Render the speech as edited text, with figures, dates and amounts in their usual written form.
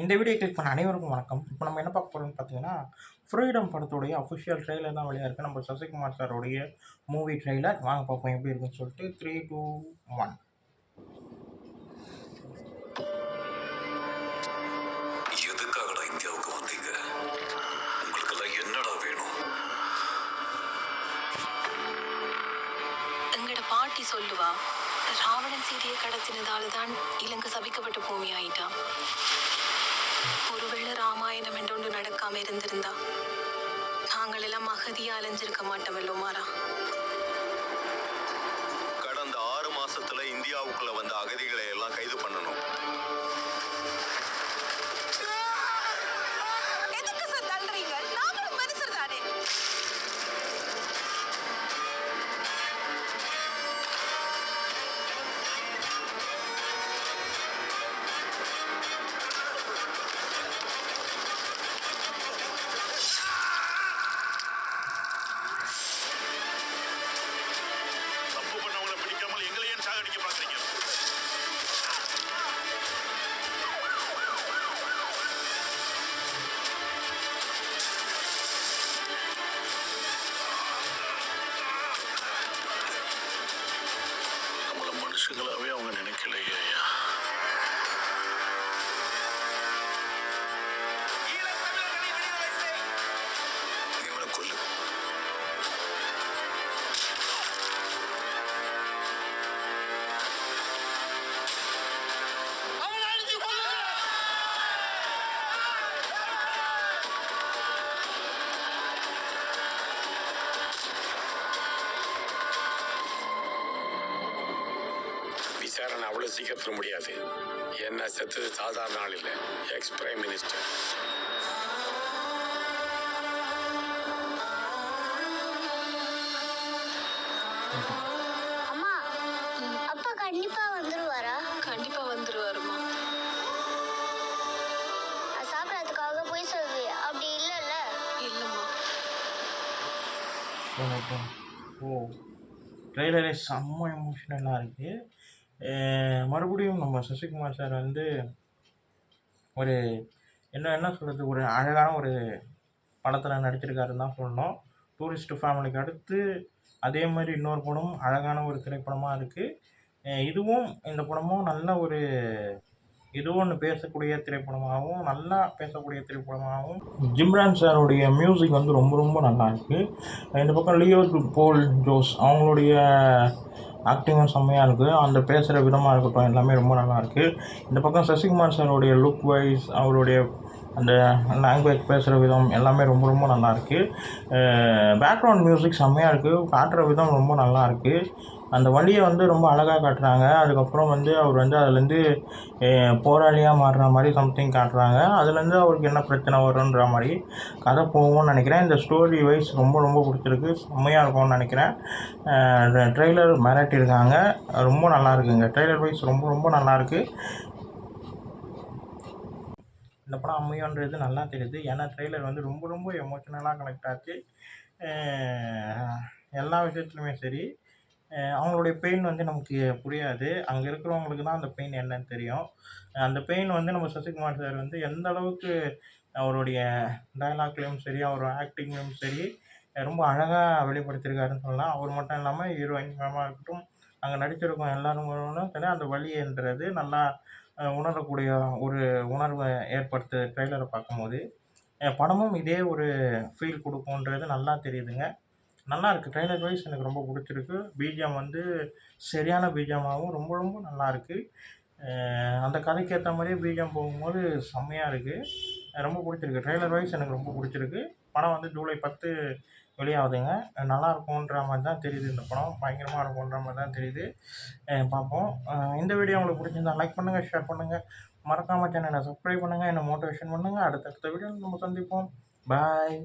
இந்த video click பண்ண அனைவருக்கும் வணக்கம். இப்போ நம்ம என்ன பார்க்க போகிறோம்னு பார்த்தீங்கன்னா, ஃப்ரீடம் படத்துடைய அஃபிஷியல் ட்ரெய்லர் தான் வெளியாக இருக்குது. நம்ம சசிகுமார் சாரோடைய மூவி ட்ரெய்லர். வாங்க பார்ப்போம் எப்படி இருக்குன்னு சொல்லிட்டு. 3, 2, 1. எதுக்காகடா இந்தியாவுக்கு வந்தீங்க? உங்களுக்கெல்லாம் என்னடா வேணும்? எங்கட பாட்டி சொல்லுவா, ராவணன் சீதையை கடத்தினதால தான் இலங்கை சபிக்கப்பட்ட பூமி ஆயிட்டான். ஒருவேளை ராமாயணம் என்றொன்று நடக்காம இருந்திருந்தா நாங்கள் எல்லாம் அகதியா அலைஞ்சிருக்க மாட்டோமல்லோ மாறா. கடந்த 6 மாசத்துல இந்தியாவுக்குள்ள வந்த அகதிகளை எல்லாம் கைது பண்ணணும். எதுக்கு சார் தள்ளுறீங்க? நாங்களும் மனுஷர் தானே. தப்பு பண்ணவங்களை பிடிக்காமல் எங்களை ஏன் சாகடிக்க பாக்குறீங்க? நம்மள மனுஷங்களாவே அவங்க நினைக்கலையே. இவனை கொல்லு. விசாரணை அவ்வளவு சீக்கிரத்துல முடியாது. என்ன செத்தது சாதாரண ஆள் இல்லை, எக்ஸ் பிரைம் மினிஸ்டர். அம்மா, அப்பா கண்டிப்பா வந்துருவாரா? கண்டிப்பா வந்துருவாருமா. சாப்பிடறதுக்காக போய் சொல்வி, அப்படி இல்லைல்ல? இல்லம்மா. ஓ ட்ரெய்லரே செம்ம எமோஷ்னலாக இருக்குது. மறுபடியும் நம்ம சசிகுமார் சார் வந்து ஒரு என்ன சொல்கிறது, ஒரு அழகான ஒரு படத்தில் நடிச்சிருக்காருன்னு தான் சொல்லணும். டூரிஸ்ட் ஃபேமிலிக்கு அடுத்து அதே மாதிரி இன்னொரு படம் அழகான ஒரு திரைப்படமாக இருக்குது. இந்த படமும் நல்ல ஒரு ஒன்று பேசக்கூடிய திரைப்படமாகவும் நல்லா பேசக்கூடிய திரைப்படமாகவும் ஜிம்ரான் சாருடைய மியூசிக் வந்து ரொம்ப ரொம்ப நல்லா இருக்குது. இந்த பக்கம் லியோ போல் ஜோஸ் அவங்களுடைய ஆக்டிங்கும் செம்மையாக இருக்குது. அந்த பேசுகிற விதமாக இருக்கட்டும் எல்லாமே ரொம்ப நல்லாயிருக்கு. இந்த பக்கம் சசிகுமார் சாருடைய லுக் வைஸ் அவருடைய அந்த லாங்குவேஜ் பேசுகிற விதம் எல்லாமே ரொம்ப ரொம்ப நல்லாயிருக்கு. பேக்ரவுண்ட் மியூசிக் செம்மையாக இருக்குது. காட்டுற விதம் ரொம்ப நல்லாயிருக்கு. அந்த வழியை வந்து ரொம்ப அழகாக காட்டுறாங்க. அதுக்கப்புறம் வந்து அவர் வந்து அதுலேருந்து போராளியாக மாறுற மாதிரி சம்திங் காட்டுறாங்க. அதுலேருந்து அவருக்கு என்ன பிரச்சனை வரும்ன்ற மாதிரி கதை போகும்னு நினைக்கிறேன். இந்த ஸ்டோரி வைஸ் ரொம்ப ரொம்ப பிடிச்சிருக்கு. செம்மையாக இருக்கும்னு நினைக்கிறேன். ட்ரெய்லர் மிரட்டியிருக்காங்க. ரொம்ப நல்லா இருக்குங்க. ட்ரெய்லர் வைஸ் ரொம்ப ரொம்ப நல்லாயிருக்கு. இந்த படம் அமையுன்றது நல்லா தெரியுது. ஏன்னா ட்ரெய்லர் வந்து ரொம்ப ரொம்ப எமோஷ்னலாக கனெக்ட் ஆச்சு. எல்லா விஷயத்துலையுமே சரி. அவங்களுடைய பெயின் வந்து நமக்கு புரியாது. அங்கே இருக்கிறவங்களுக்கு தான் அந்த பெயின் என்னன்னு தெரியும். அந்த பெயின் வந்து நம்ம சசிகுமார் சார் வந்து எந்த அளவுக்கு அவருடைய டயலாக்லேயும் சரி, அவர் ஆக்டிங்லேயும் சரி ரொம்ப அழகாக வெளிப்படுத்தியிருக்காருன்னு சொல்லலாம். அவர் மட்டும் இல்லாமல் ஹீரோயின் மேமாக இருக்கட்டும், அங்கே நடிச்சிருக்கோம் எல்லாரும் சரி அந்த வலின்றது நல்லா உணரக்கூடிய ஒரு உணர்வை ஏற்படுத்த ட்ரெய்லரை பார்க்கும்போது படமும் இதே ஒரு ஃபீல் கொடுக்குன்றது நல்லா தெரியுதுங்க. நல்லாயிருக்கு. ட்ரெய்லர் வைஸ் எனக்கு ரொம்ப பிடிச்சிருக்கு. பிஜிஎம் வந்து சரியான பிஜிஎம்மாகவும் ரொம்ப ரொம்ப நல்லாயிருக்கு. அந்த கதைக்கு ஏற்ற மாதிரியே பிஜிஎம் போகும்போது செம்மையாக இருக்குது. ரொம்ப பிடிச்சிருக்கு. ட்ரெய்லர் வைஸ் எனக்கு ரொம்ப பிடிச்சிருக்கு. படம் வந்து ஜூலை 10 வெளியாகுதுங்க. நல்லாயிருக்குன்ற மாதிரி தான் தெரியுது. இந்த படம் பயங்கரமாக இருக்குன்ற மாதிரி தான் தெரியுது. பார்ப்போம். இந்த வீடியோ உங்களுக்கு பிடிச்சிருந்தா லைக் பண்ணுங்கள், ஷேர் பண்ணுங்கள். மறக்காமல் சேனலை சப்ஸ்கிரைப் பண்ணுங்கள், என்னை மோட்டிவேஷன் பண்ணுங்கள். அடுத்தடுத்த வீடியோவில் நம்ம சந்திப்போம். பாய்.